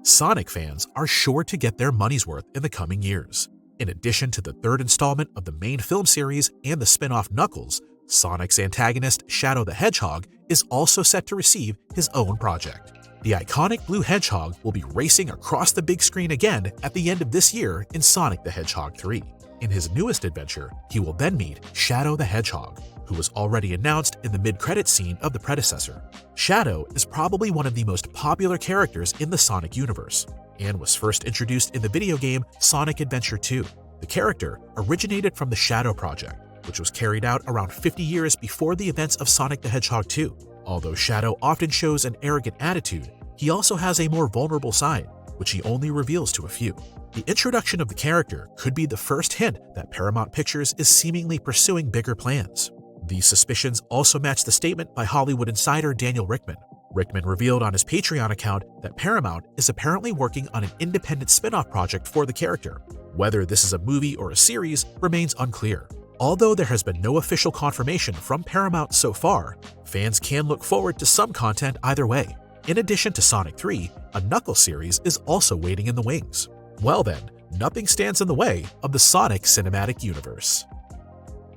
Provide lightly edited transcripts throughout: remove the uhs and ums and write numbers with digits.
Sonic fans are sure to get their money's worth in the coming years. In addition to the third installment of the main film series and the spin-off Knuckles, Sonic's antagonist Shadow the Hedgehog is also set to receive his own project. The iconic blue hedgehog will be racing across the big screen again at the end of this year in Sonic the Hedgehog 3. In his newest adventure, he will then meet Shadow the Hedgehog, who was already announced in the mid-credits scene of the predecessor. Shadow is probably one of the most popular characters in the Sonic universe, and was first introduced in the video game Sonic Adventure 2. The character originated from the Shadow Project, which was carried out around 50 years before the events of Sonic the Hedgehog 2. Although Shadow often shows an arrogant attitude, he also has a more vulnerable side, which he only reveals to a few. The introduction of the character could be the first hint that Paramount Pictures is seemingly pursuing bigger plans. These suspicions also match the statement by Hollywood insider Daniel Richtman. Richtman revealed on his Patreon account that Paramount is apparently working on an independent spin-off project for the character. Whether this is a movie or a series remains unclear. Although there has been no official confirmation from Paramount so far, fans can look forward to some content either way. In addition to Sonic 3, a Knuckles series is also waiting in the wings. Well then, nothing stands in the way of the Sonic cinematic universe.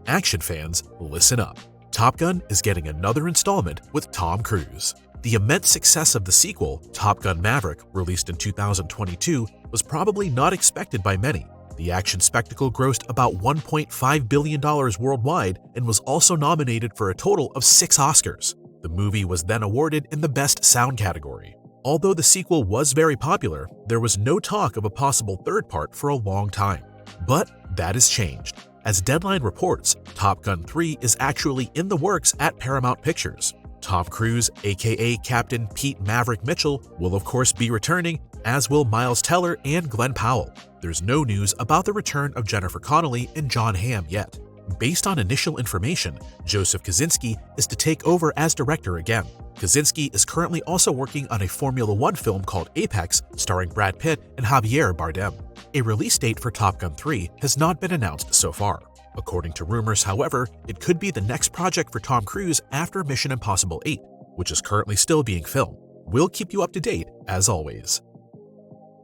Action fans, listen up. Top Gun is getting another installment with Tom Cruise. The immense success of the sequel, Top Gun Maverick, released in 2022, was probably not expected by many. The action spectacle grossed about $1.5 billion worldwide and was also nominated for a total of 6 Oscars. The movie was then awarded in the Best Sound category. Although the sequel was very popular, there was no talk of a possible third part for a long time. But that has changed. As Deadline reports, Top Gun 3 is actually in the works at Paramount Pictures. Tom Cruise, aka Captain Pete Maverick Mitchell, will of course be returning, as will Miles Teller and Glenn Powell. There's no news about the return of Jennifer Connelly and John Hamm yet. Based on initial information, Joseph Kosinski is to take over as director again. Kosinski is currently also working on a Formula One film called Apex, starring Brad Pitt and Javier Bardem. A release date for Top Gun 3 has not been announced so far. According to rumors, however, it could be the next project for Tom Cruise after Mission Impossible 8, which is currently still being filmed. We'll keep you up to date, as always.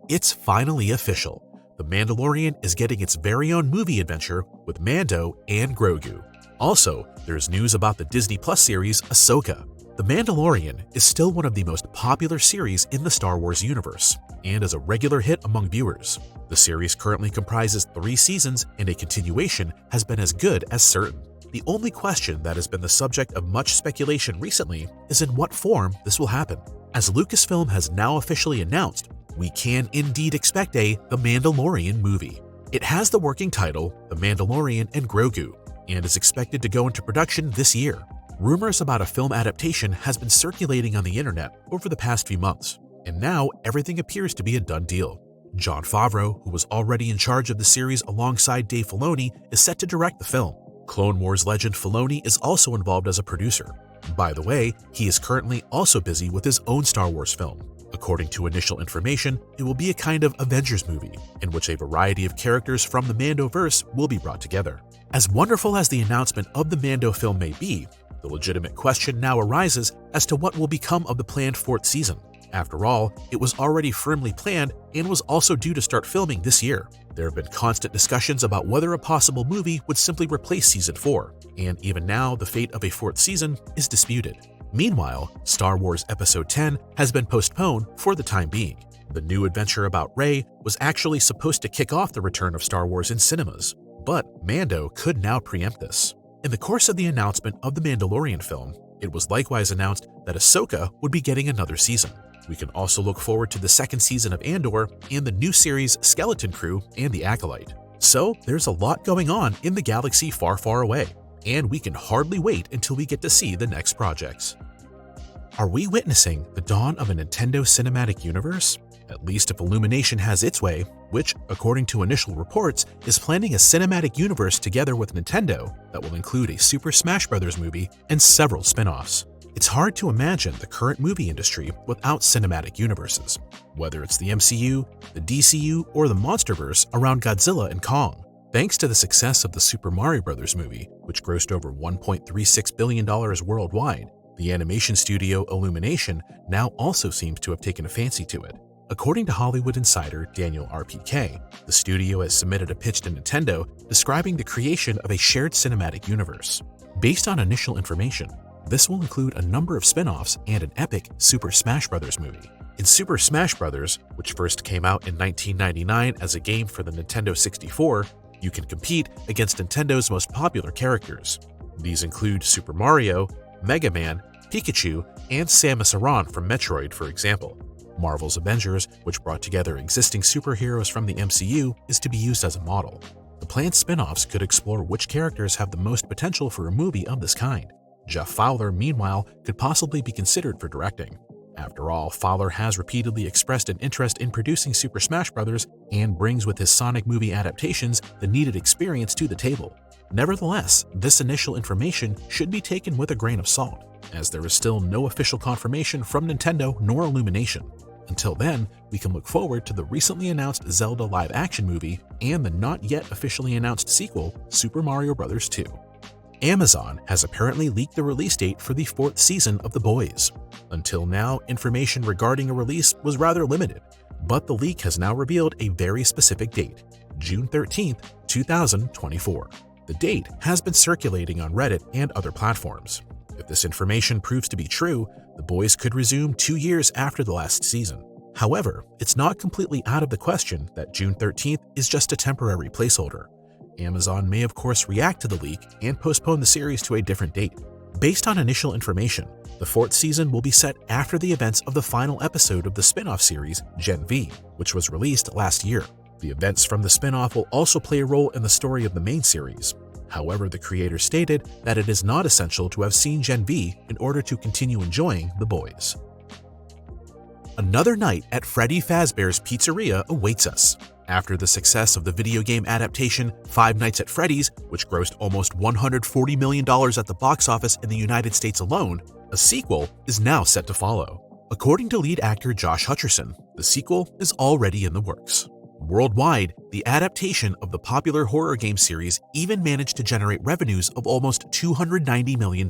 It's finally official. The Mandalorian is getting its very own movie adventure with Mando and Grogu. Also, there's news about the Disney Plus series Ahsoka. The Mandalorian is still one of the most popular series in the Star Wars universe, and is a regular hit among viewers. The series currently comprises 3 seasons, and a continuation has been as good as certain. The only question that has been the subject of much speculation recently is in what form this will happen. As Lucasfilm has now officially announced, we can indeed expect a The Mandalorian movie. It has the working title, The Mandalorian and Grogu, and is expected to go into production this year. Rumors about a film adaptation has been circulating on the internet over the past few months, and now everything appears to be a done deal. Jon Favreau, who was already in charge of the series alongside Dave Filoni, is set to direct the film. Clone Wars legend Filoni is also involved as a producer. By the way, he is currently also busy with his own Star Wars film. According to initial information, it will be a kind of Avengers movie, in which a variety of characters from the Mandoverse will be brought together. As wonderful as the announcement of the Mando film may be, the legitimate question now arises as to what will become of the planned 4th season. After all, it was already firmly planned and was also due to start filming this year. There have been constant discussions about whether a possible movie would simply replace Season 4, and even now the fate of a 4th season is disputed. Meanwhile, Star Wars Episode 10 has been postponed for the time being. The new adventure about Rey was actually supposed to kick off the return of Star Wars in cinemas, but Mando could now preempt this. In the course of the announcement of the Mandalorian film, it was likewise announced that Ahsoka would be getting another season. We can also look forward to the 2nd season of Andor and the new series Skeleton Crew and The Acolyte. So there's a lot going on in the galaxy far, far away, and we can hardly wait until we get to see the next projects. Are we witnessing the dawn of a Nintendo cinematic universe? At least if Illumination has its way, which, according to initial reports, is planning a cinematic universe together with Nintendo that will include a Super Smash Bros. Movie and several spin-offs. It's hard to imagine the current movie industry without cinematic universes, whether it's the MCU, the DCU, or the Monsterverse around Godzilla and Kong. Thanks to the success of the Super Mario Bros. Movie, which grossed over $1.36 billion worldwide, the animation studio Illumination now also seems to have taken a fancy to it. According to Hollywood insider Daniel RPK, the studio has submitted a pitch to Nintendo describing the creation of a shared cinematic universe. Based on initial information, this will include a number of spin-offs and an epic Super Smash Bros. Movie. In Super Smash Bros., which first came out in 1999 as a game for the Nintendo 64, you can compete against Nintendo's most popular characters. These include Super Mario, Mega Man, Pikachu, and Samus Aran from Metroid, for example. Marvel's Avengers, which brought together existing superheroes from the MCU, is to be used as a model. The planned spin-offs could explore which characters have the most potential for a movie of this kind. Jeff Fowler, meanwhile, could possibly be considered for directing. After all, Fowler has repeatedly expressed an interest in producing Super Smash Bros. And brings with his Sonic movie adaptations the needed experience to the table. Nevertheless, this initial information should be taken with a grain of salt, as there is still no official confirmation from Nintendo nor Illumination. Until then, we can look forward to the recently announced Zelda live-action movie and the not yet officially announced sequel, Super Mario Bros. 2. Amazon has apparently leaked the release date for the 4th season of The Boys. Until now, information regarding a release was rather limited, but the leak has now revealed a very specific date, June 13th, 2024. The date has been circulating on Reddit and other platforms. If this information proves to be true, The Boys could resume 2 years after the last season. However, it's not completely out of the question that June 13th is just a temporary placeholder. Amazon may of course react to the leak and postpone the series to a different date. Based on initial information, the 4th season will be set after the events of the final episode of the spin-off series, Gen V, which was released last year. The events from the spin-off will also play a role in the story of the main series. However, the creator stated that it is not essential to have seen Gen V in order to continue enjoying The Boys. Another night at Freddy Fazbear's Pizzeria awaits us. After the success of the video game adaptation Five Nights at Freddy's, which grossed almost $140 million at the box office in the United States alone, a sequel is now set to follow. According to lead actor Josh Hutcherson, the sequel is already in the works. Worldwide, the adaptation of the popular horror game series even managed to generate revenues of almost $290 million.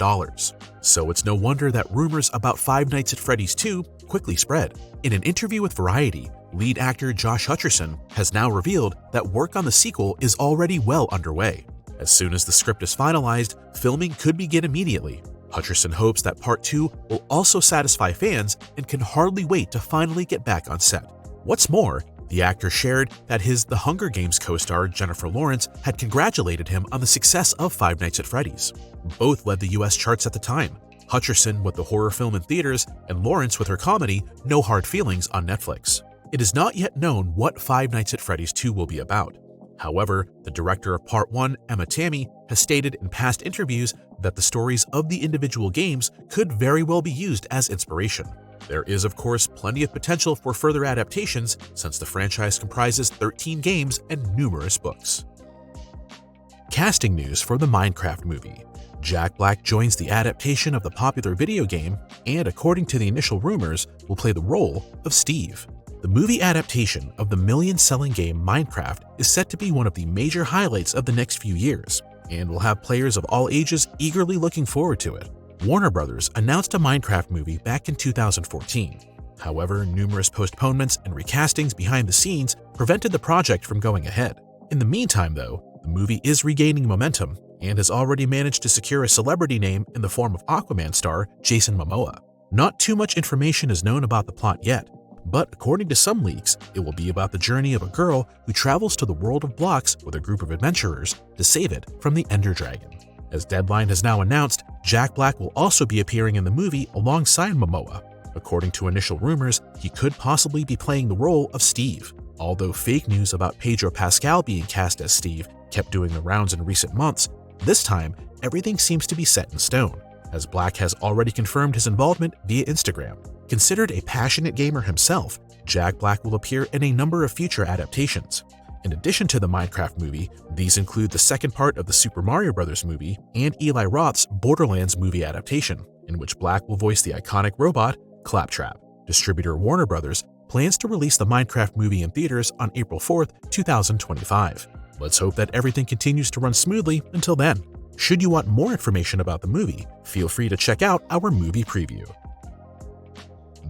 So it's no wonder that rumors about Five Nights at Freddy's 2 quickly spread. In an interview with Variety, lead actor Josh Hutcherson has now revealed that work on the sequel is already well underway. As soon as the script is finalized, filming could begin immediately. Hutcherson hopes that Part 2 will also satisfy fans and can hardly wait to finally get back on set. What's more, the actor shared that his The Hunger Games co-star Jennifer Lawrence had congratulated him on the success of Five Nights at Freddy's. Both led the US charts at the time, Hutcherson with the horror film in theaters and Lawrence with her comedy No Hard Feelings on Netflix. It is not yet known what Five Nights at Freddy's 2 will be about. However, the director of Part 1, Emma Tammy, has stated in past interviews that the stories of the individual games could very well be used as inspiration. There is, of course, plenty of potential for further adaptations since the franchise comprises 13 games and numerous books. Casting news for the Minecraft movie. Jack Black joins the adaptation of the popular video game and, according to the initial rumors, will play the role of Steve. The movie adaptation of the million-selling game Minecraft is set to be one of the major highlights of the next few years, and will have players of all ages eagerly looking forward to it. Warner Bros. Announced a Minecraft movie back in 2014. However, numerous postponements and recastings behind the scenes prevented the project from going ahead. In the meantime, though, the movie is regaining momentum and has already managed to secure a celebrity name in the form of Aquaman star Jason Momoa. Not too much information is known about the plot yet, but according to some leaks, it will be about the journey of a girl who travels to the world of blocks with a group of adventurers to save it from the Ender Dragon. As Deadline has now announced, Jack Black will also be appearing in the movie alongside Momoa. According to initial rumors, he could possibly be playing the role of Steve. Although fake news about Pedro Pascal being cast as Steve kept doing the rounds in recent months, this time everything seems to be set in stone, as Black has already confirmed his involvement via Instagram. Considered a passionate gamer himself, Jack Black will appear in a number of future adaptations. In addition to the Minecraft movie, these include the second part of the Super Mario Bros. Movie and Eli Roth's Borderlands movie adaptation, in which Black will voice the iconic robot, Claptrap. Distributor Warner Bros. Plans to release the Minecraft movie in theaters on April 4th, 2025. Let's hope that everything continues to run smoothly until then. Should you want more information about the movie, feel free to check out our movie preview.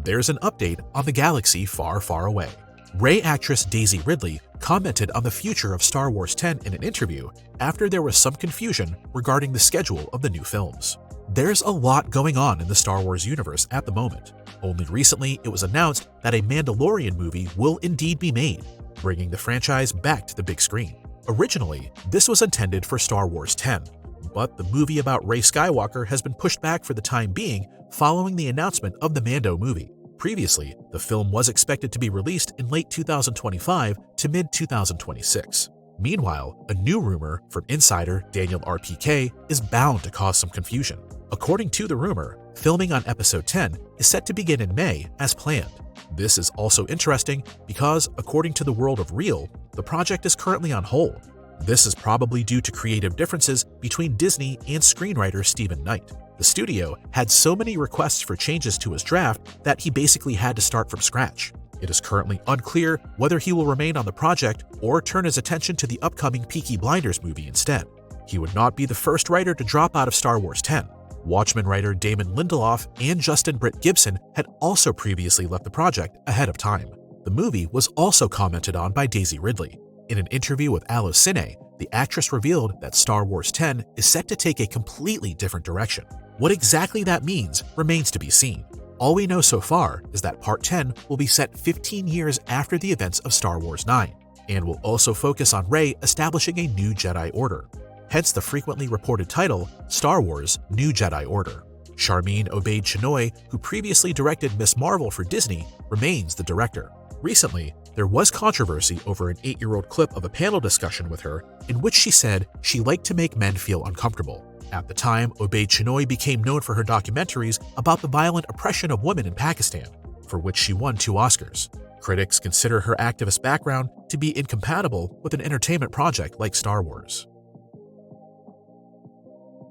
there's an update on the galaxy far, far away. Rey actress Daisy Ridley commented on the future of Star Wars X in an interview after there was some confusion regarding the schedule of the new films. There's a lot going on in the Star Wars universe at the moment. Only recently it was announced that a Mandalorian movie will indeed be made, bringing the franchise back to the big screen. Originally, this was intended for Star Wars X, but the movie about Rey Skywalker has been pushed back for the time being following the announcement of the Mando movie. Previously, the film was expected to be released in late 2025 to mid-2026. Meanwhile, a new rumor from insider Daniel RPK is bound to cause some confusion. According to the rumor, filming on Episode 10 is set to begin in May as planned. This is also interesting because, according to the World of Real, the project is currently on hold. This is probably due to creative differences between Disney and screenwriter Stephen Knight. The studio had so many requests for changes to his draft that he basically had to start from scratch. It is currently unclear whether he will remain on the project or turn his attention to the upcoming Peaky Blinders movie instead. He would not be the first writer to drop out of Star Wars X. Watchmen writer Damon Lindelof and Justin Britt Gibson had also previously left the project ahead of time. The movie was also commented on by Daisy Ridley. In an interview with Allocine, the actress revealed that Star Wars X is set to take a completely different direction. What exactly that means remains to be seen. All we know so far is that Part 10 will be set 15 years after the events of Star Wars 9, and will also focus on Rey establishing a new Jedi Order. Hence the frequently reported title, Star Wars New Jedi Order. Charmin Obaid-Chinoy, who previously directed Ms. Marvel for Disney, remains the director. Recently, there was controversy over an 8-year-old clip of a panel discussion with her in which she said she liked to make men feel uncomfortable. At the time, Obaid-Chinoy became known for her documentaries about the violent oppression of women in Pakistan, for which she won 2 Oscars. Critics consider her activist background to be incompatible with an entertainment project like Star Wars.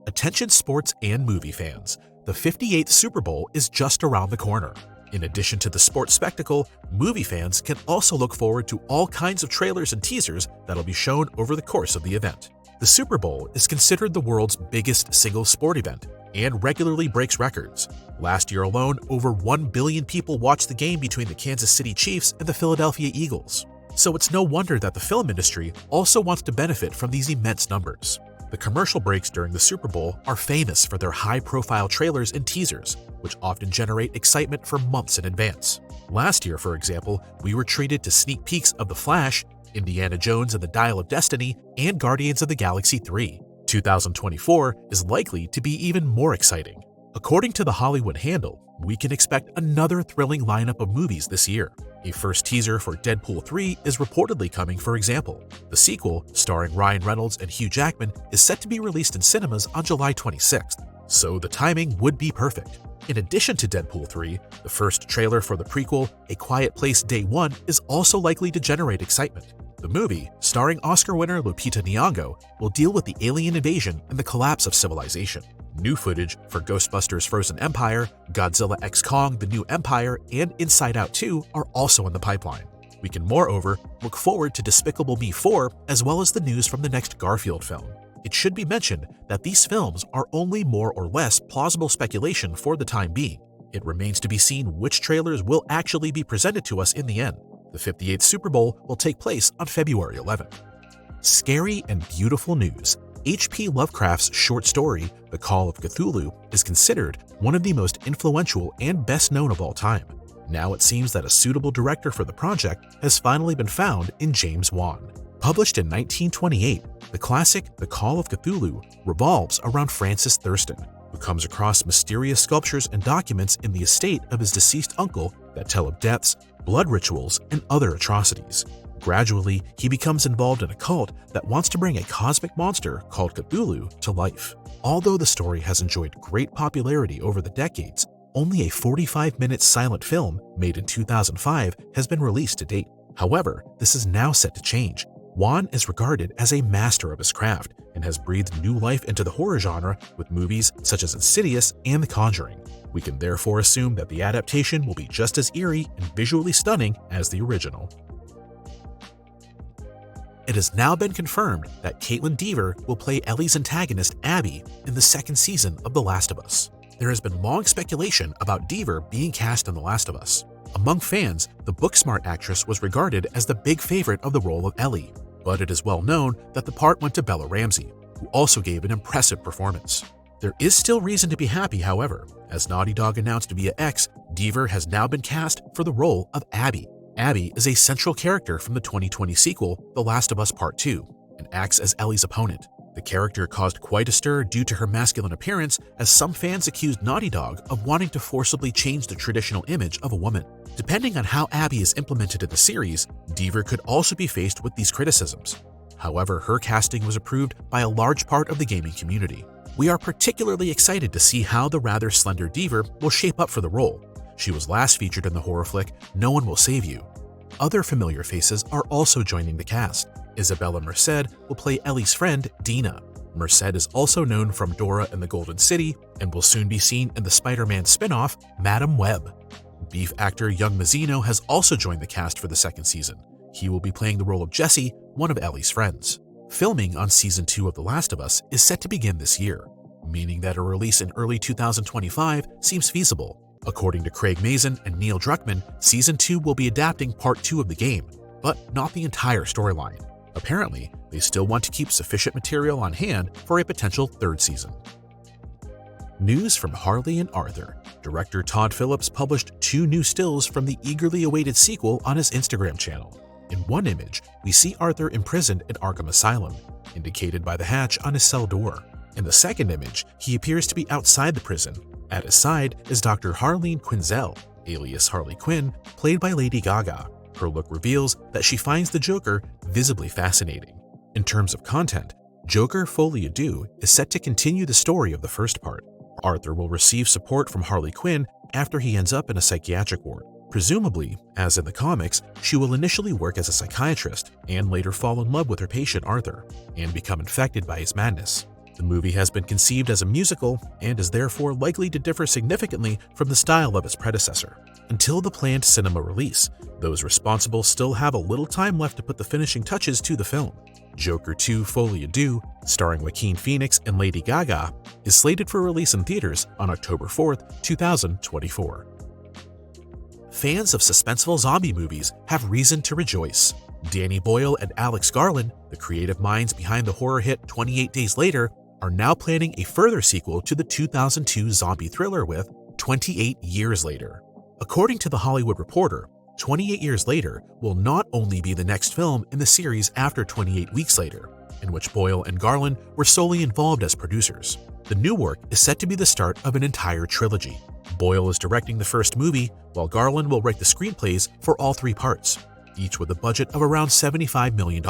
Attention sports and movie fans, the 58th Super Bowl is just around the corner. In addition to the sports spectacle, movie fans can also look forward to all kinds of trailers and teasers that'll be shown over the course of the event. The Super Bowl is considered the world's biggest single sport event and regularly breaks records. Last year alone, over 1 billion people watched the game between the Kansas City Chiefs and the Philadelphia Eagles. So it's no wonder that the film industry also wants to benefit from these immense numbers. The commercial breaks during the Super Bowl are famous for their high-profile trailers and teasers, which often generate excitement for months in advance. Last year, for example, we were treated to sneak peeks of The Flash, Indiana Jones and the Dial of Destiny, and Guardians of the Galaxy 3. 2024 is likely to be even more exciting. According to The Hollywood Handle, we can expect another thrilling lineup of movies this year. A first teaser for Deadpool 3 is reportedly coming, for example. The sequel, starring Ryan Reynolds and Hugh Jackman, is set to be released in cinemas on July 26th, so the timing would be perfect. In addition to Deadpool 3, the first trailer for the prequel, A Quiet Place Day 1, is also likely to generate excitement. The movie, starring Oscar winner Lupita Nyong'o, will deal with the alien invasion and the collapse of civilization. New footage for Ghostbusters Frozen Empire, Godzilla x Kong The New Empire, and Inside Out 2 are also in the pipeline. We can moreover look forward to Despicable Me 4 as well as the news from the next Garfield film. It should be mentioned that these films are only more or less plausible speculation for the time being. It remains to be seen which trailers will actually be presented to us in the end. The 58th Super Bowl will take place on February 11th. Scary and beautiful news. H.P. Lovecraft's short story, The Call of Cthulhu, is considered one of the most influential and best known of all time. Now it seems that a suitable director for the project has finally been found in James Wan. Published in 1928, the classic The Call of Cthulhu revolves around Francis Thurston, who comes across mysterious sculptures and documents in the estate of his deceased uncle that tell of deaths, blood rituals, and other atrocities. Gradually, he becomes involved in a cult that wants to bring a cosmic monster called Cthulhu to life. Although the story has enjoyed great popularity over the decades, only a 45-minute silent film made in 2005 has been released to date. However, this is now set to change. Wan is regarded as a master of his craft and has breathed new life into the horror genre with movies such as Insidious and The Conjuring. We can therefore assume that the adaptation will be just as eerie and visually stunning as the original. It has now been confirmed that Caitlin Dever will play Ellie's antagonist Abby in the second season of The Last of Us. there has been long speculation about Deaver being cast in The Last of Us. Among fans, the book-smart actress was regarded as the big favorite of the role of Ellie, but it is well known that the part went to Bella Ramsey, who also gave an impressive performance. There is still reason to be happy, however, as Naughty Dog announced via X, Deaver has now been cast for the role of Abby. Abby is a central character from the 2020 sequel, The Last of Us Part 2, and acts as Ellie's opponent. The character caused quite a stir due to her masculine appearance, as some fans accused Naughty Dog of wanting to forcibly change the traditional image of a woman. Depending on how Abby is implemented in the series, Deaver could also be faced with these criticisms. However, her casting was approved by a large part of the gaming community. We are particularly excited to see how the rather slender Deaver will shape up for the role. She was last featured in the horror flick No One Will Save You. Other familiar faces are also joining the cast. Isabella Merced will play Ellie's friend, Dina. Merced is also known from Dora and the Golden City and will soon be seen in the Spider-Man spin-off, Madam Web. Beef actor Young Mazzino has also joined the cast for the second season. He will be playing the role of Jesse, one of Ellie's friends. Filming on Season 2 of The Last of Us is set to begin this year, meaning that a release in early 2025 seems feasible. According to Craig Mazin and Neil Druckmann, Season 2 will be adapting Part 2 of the game, but not the entire storyline. Apparently, they still want to keep sufficient material on hand for a potential third season. News from Harley and Arthur. Director Todd Phillips published 2 new stills from the eagerly awaited sequel on his Instagram channel. In one image, we see Arthur imprisoned at Arkham Asylum, indicated by the hatch on his cell door. In the second image, he appears to be outside the prison. At his side is Dr. Harleen Quinzel, alias Harley Quinn, played by Lady Gaga. Her look reveals that she finds the Joker visibly fascinating. In terms of content, Joker Folie Deux is set to continue the story of the first part. Arthur will receive support from Harley Quinn after he ends up in a psychiatric ward. Presumably, as in the comics, she will initially work as a psychiatrist and later fall in love with her patient Arthur and become infected by his madness. The movie has been conceived as a musical and is therefore likely to differ significantly from the style of its predecessor. Until the planned cinema release, those responsible still have a little time left to put the finishing touches to the film. Joker 2 Folie Deux, starring Joaquin Phoenix and Lady Gaga, is slated for release in theaters on October 4th, 2024. Fans of suspenseful zombie movies have reason to rejoice. Danny Boyle and Alex Garland, the creative minds behind the horror hit 28 Days Later, are now planning a further sequel to the 2002 zombie thriller with 28 Years Later. According to The Hollywood Reporter, 28 Years Later will not only be the next film in the series after 28 Weeks Later, in which Boyle and Garland were solely involved as producers. The new work is set to be the start of an entire trilogy. Boyle is directing the first movie, while Garland will write the screenplays for all 3 parts, each with a budget of around $75 million.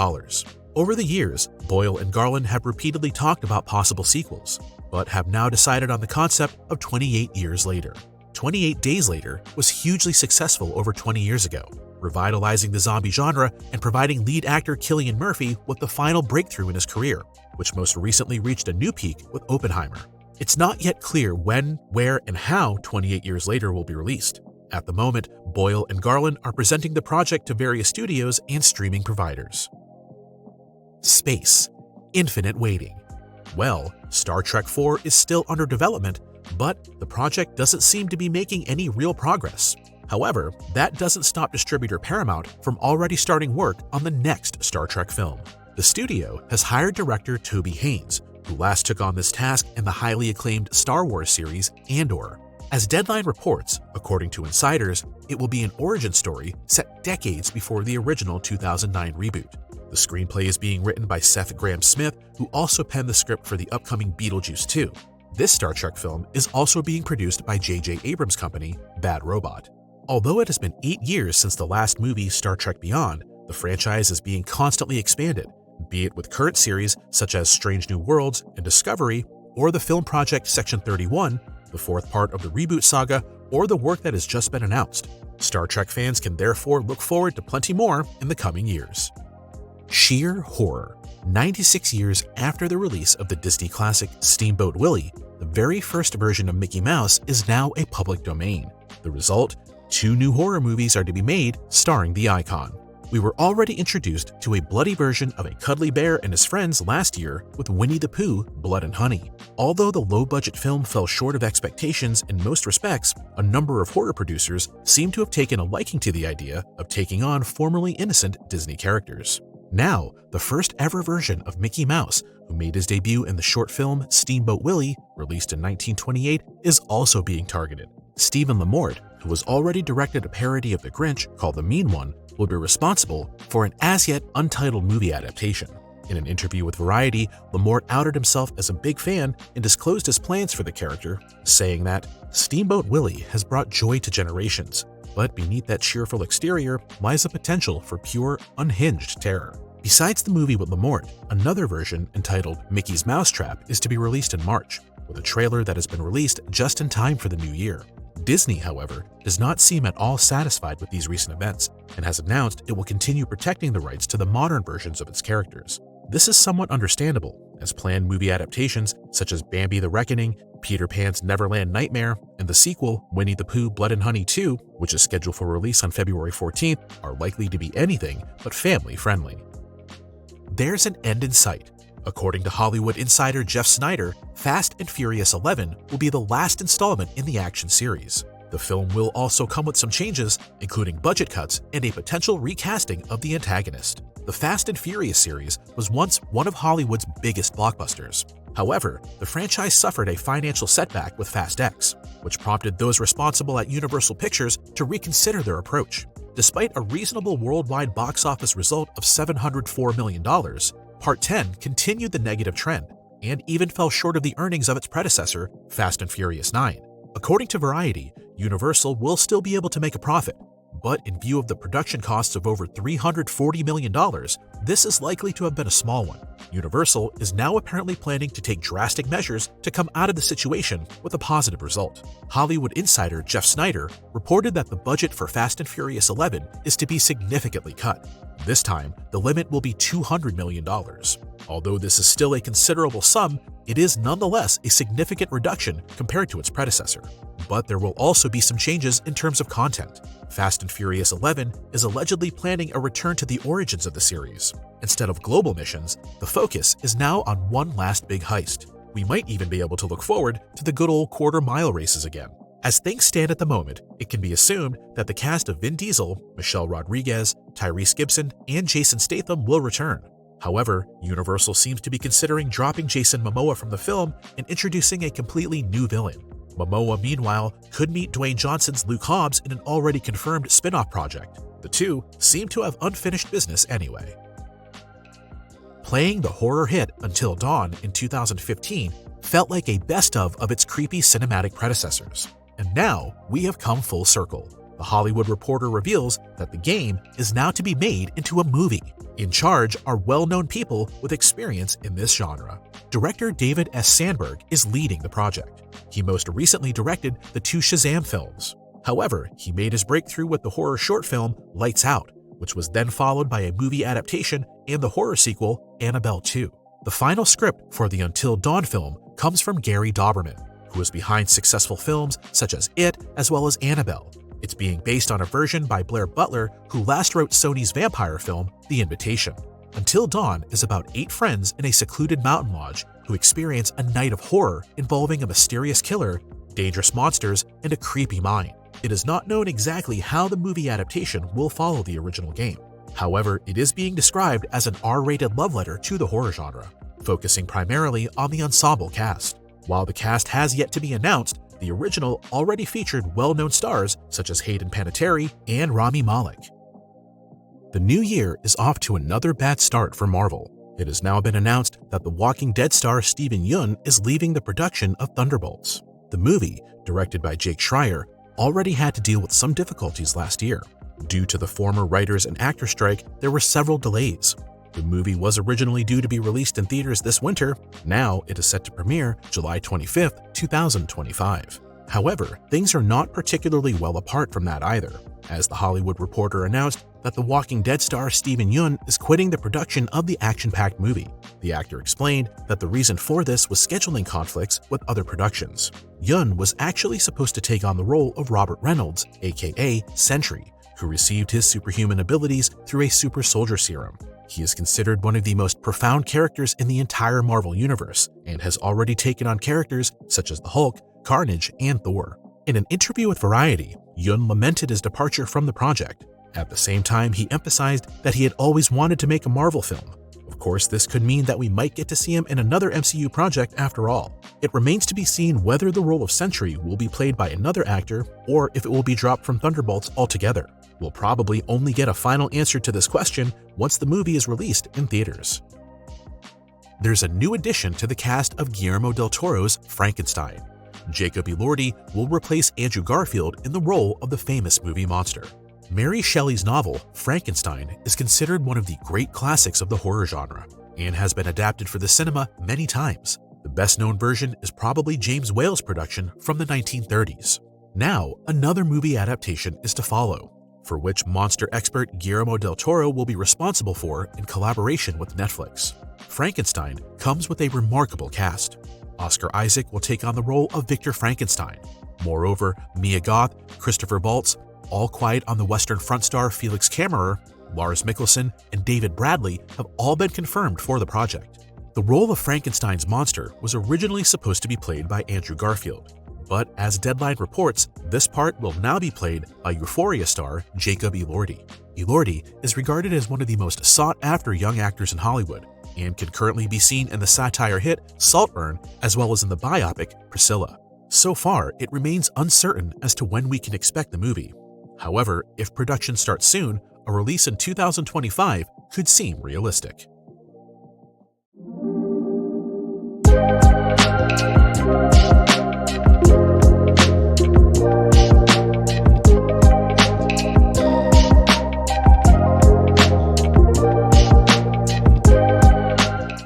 Over the years, Boyle and Garland have repeatedly talked about possible sequels, but have now decided on the concept of 28 Years Later. 28 Days Later was hugely successful over 20 years ago, revitalizing the zombie genre and providing lead actor Cillian Murphy with the final breakthrough in his career, which most recently reached a new peak with Oppenheimer. It's not yet clear when, where, and how 28 Years Later will be released. At the moment, Boyle and Garland are presenting the project to various studios and streaming providers. Space. Infinite waiting. Well, Star Trek IV is still under development, but the project doesn't seem to be making any real progress. However, that doesn't stop distributor Paramount from already starting work on the next Star Trek film. The studio has hired director Toby Haynes, who last took on this task in the highly acclaimed Star Wars series Andor. As Deadline reports, according to insiders, it will be an origin story set decades before the original 2009 reboot. The screenplay is being written by Seth Grahame-Smith, who also penned the script for the upcoming Beetlejuice 2. This Star Trek film is also being produced by J.J. Abrams' company, Bad Robot. Although it has been 8 years since the last movie, Star Trek Beyond, the franchise is being constantly expanded, be it with current series such as Strange New Worlds and Discovery, or the film project Section 31, the 4th part of the reboot saga, or the work that has just been announced. Star Trek fans can therefore look forward to plenty more in the coming years. Sheer horror. 96 years after the release of the Disney classic Steamboat Willie, the very first version of Mickey Mouse is now a public domain. The result? 2 new horror movies are to be made starring the icon. We were already introduced to a bloody version of a cuddly bear and his friends last year with Winnie the Pooh, Blood and Honey. Although the low-budget film fell short of expectations in most respects, a number of horror producers seem to have taken a liking to the idea of taking on formerly innocent Disney characters. Now, the first ever version of Mickey Mouse, who made his debut in the short film Steamboat Willie, released in 1928, is also being targeted. Stephen Lamort, who has already directed a parody of The Grinch called The Mean One, will be responsible for an as-yet untitled movie adaptation. In an interview with Variety, Lamort outed himself as a big fan and disclosed his plans for the character, saying that Steamboat Willie has brought joy to generations, but beneath that cheerful exterior lies a potential for pure, unhinged terror. Besides the movie with Lamort, another version entitled Mickey's Mousetrap is to be released in March, with a trailer that has been released just in time for the new year. Disney, however, does not seem at all satisfied with these recent events and has announced it will continue protecting the rights to the modern versions of its characters. This is somewhat understandable, as planned movie adaptations such as Bambi the Reckoning, Peter Pan's Neverland Nightmare, and the sequel Winnie the Pooh Blood and Honey 2, which is scheduled for release on February 14th, are likely to be anything but family-friendly. There's an end in sight. According to Hollywood insider Jeff Snyder, Fast and Furious 11 will be the last installment in the action series. The film will also come with some changes, including budget cuts and a potential recasting of the antagonist. The Fast and Furious series was once one of Hollywood's biggest blockbusters. However, the franchise suffered a financial setback with Fast X, which prompted those responsible at Universal Pictures to reconsider their approach. Despite a reasonable worldwide box office result of $704 million, Part 10 continued the negative trend and even fell short of the earnings of its predecessor, Fast and Furious 9. According to Variety, Universal will still be able to make a profit, but in view of the production costs of over $340 million, this is likely to have been a small one. Universal is now apparently planning to take drastic measures to come out of the situation with a positive result. Hollywood insider Jeff Snyder reported that the budget for Fast and Furious 11 is to be significantly cut. This time, the limit will be $200 million. Although this is still a considerable sum, it is nonetheless a significant reduction compared to its predecessor. But there will also be some changes in terms of content. Fast and Furious 11 is allegedly planning a return to the origins of the series. Instead of global missions, the focus is now on one last big heist. We might even be able to look forward to the good old quarter-mile races again. As things stand at the moment, it can be assumed that the cast of Vin Diesel, Michelle Rodriguez, Tyrese Gibson, and Jason Statham will return. However, Universal seems to be considering dropping Jason Momoa from the film and introducing a completely new villain. Momoa, meanwhile, could meet Dwayne Johnson's Luke Hobbs in an already confirmed spin-off project. The two seem to have unfinished business anyway. Playing the horror hit Until Dawn in 2015 felt like a best-of its creepy cinematic predecessors. And now, we have come full circle. The Hollywood Reporter reveals that the game is now to be made into a movie. In charge are well-known people with experience in this genre. Director David S. Sandberg is leading the project. He most recently directed the 2 Shazam films. However, he made his breakthrough with the horror short film Lights Out, which was then followed by a movie adaptation and the horror sequel Annabelle 2. The final script for the Until Dawn film comes from Gary Dauberman, who is behind successful films such as It as well as Annabelle. It's being based on a version by Blair Butler, who last wrote Sony's vampire film, The Invitation. Until Dawn is about 8 friends in a secluded mountain lodge who experience a night of horror involving a mysterious killer, dangerous monsters, and a creepy mine. It is not known exactly how the movie adaptation will follow the original game. However, it is being described as an R-rated love letter to the horror genre, focusing primarily on the ensemble cast. While the cast has yet to be announced, the original already featured well-known stars such as Hayden Panettiere and Rami Malek. The new year is off to another bad start for Marvel. It has now been announced that The Walking Dead star Steven Yeun is leaving the production of Thunderbolts. The movie, directed by Jake Schreier, already had to deal with some difficulties last year. Due to the former writers and actors strike, there were several delays. The movie was originally due to be released in theaters this winter. Now it is set to premiere July 25, 2025. However, things are not particularly well apart from that either, as The Hollywood Reporter announced that The Walking Dead star Steven Yeun is quitting the production of the action-packed movie. The actor explained that the reason for this was scheduling conflicts with other productions. Yeun was actually supposed to take on the role of Robert Reynolds, aka Sentry, who received his superhuman abilities through a super soldier serum. He is considered one of the most profound characters in the entire Marvel Universe and has already taken on characters such as the Hulk, Carnage, and Thor. In an interview with Variety, Yun lamented his departure from the project. At the same time, he emphasized that he had always wanted to make a Marvel film. Of course, this could mean that we might get to see him in another MCU project after all. It remains to be seen whether the role of Sentry will be played by another actor or if it will be dropped from Thunderbolts altogether. We'll probably only get a final answer to this question once the movie is released in theaters. There's a new addition to the cast of Guillermo del Toro's Frankenstein. Jacob Elordi will replace Andrew Garfield in the role of the famous movie monster. Mary Shelley's novel, Frankenstein, is considered one of the great classics of the horror genre and has been adapted for the cinema many times. The best-known version is probably James Whale's production from the 1930s. Now, another movie adaptation is to follow, for which monster expert Guillermo del Toro will be responsible for in collaboration with Netflix. Frankenstein comes with a remarkable cast. Oscar Isaac will take on the role of Victor Frankenstein. Moreover, Mia Goth, Christopher Waltz, All Quiet on the Western Front star Felix Kammerer, Lars Mikkelsen, and David Bradley have all been confirmed for the project. The role of Frankenstein's monster was originally supposed to be played by Andrew Garfield, but as Deadline reports, this part will now be played by Euphoria star Jacob Elordi. Elordi is regarded as one of the most sought-after young actors in Hollywood and can currently be seen in the satire hit Saltburn as well as in the biopic Priscilla. So far, it remains uncertain as to when we can expect the movie. However, if production starts soon, a release in 2025 could seem realistic.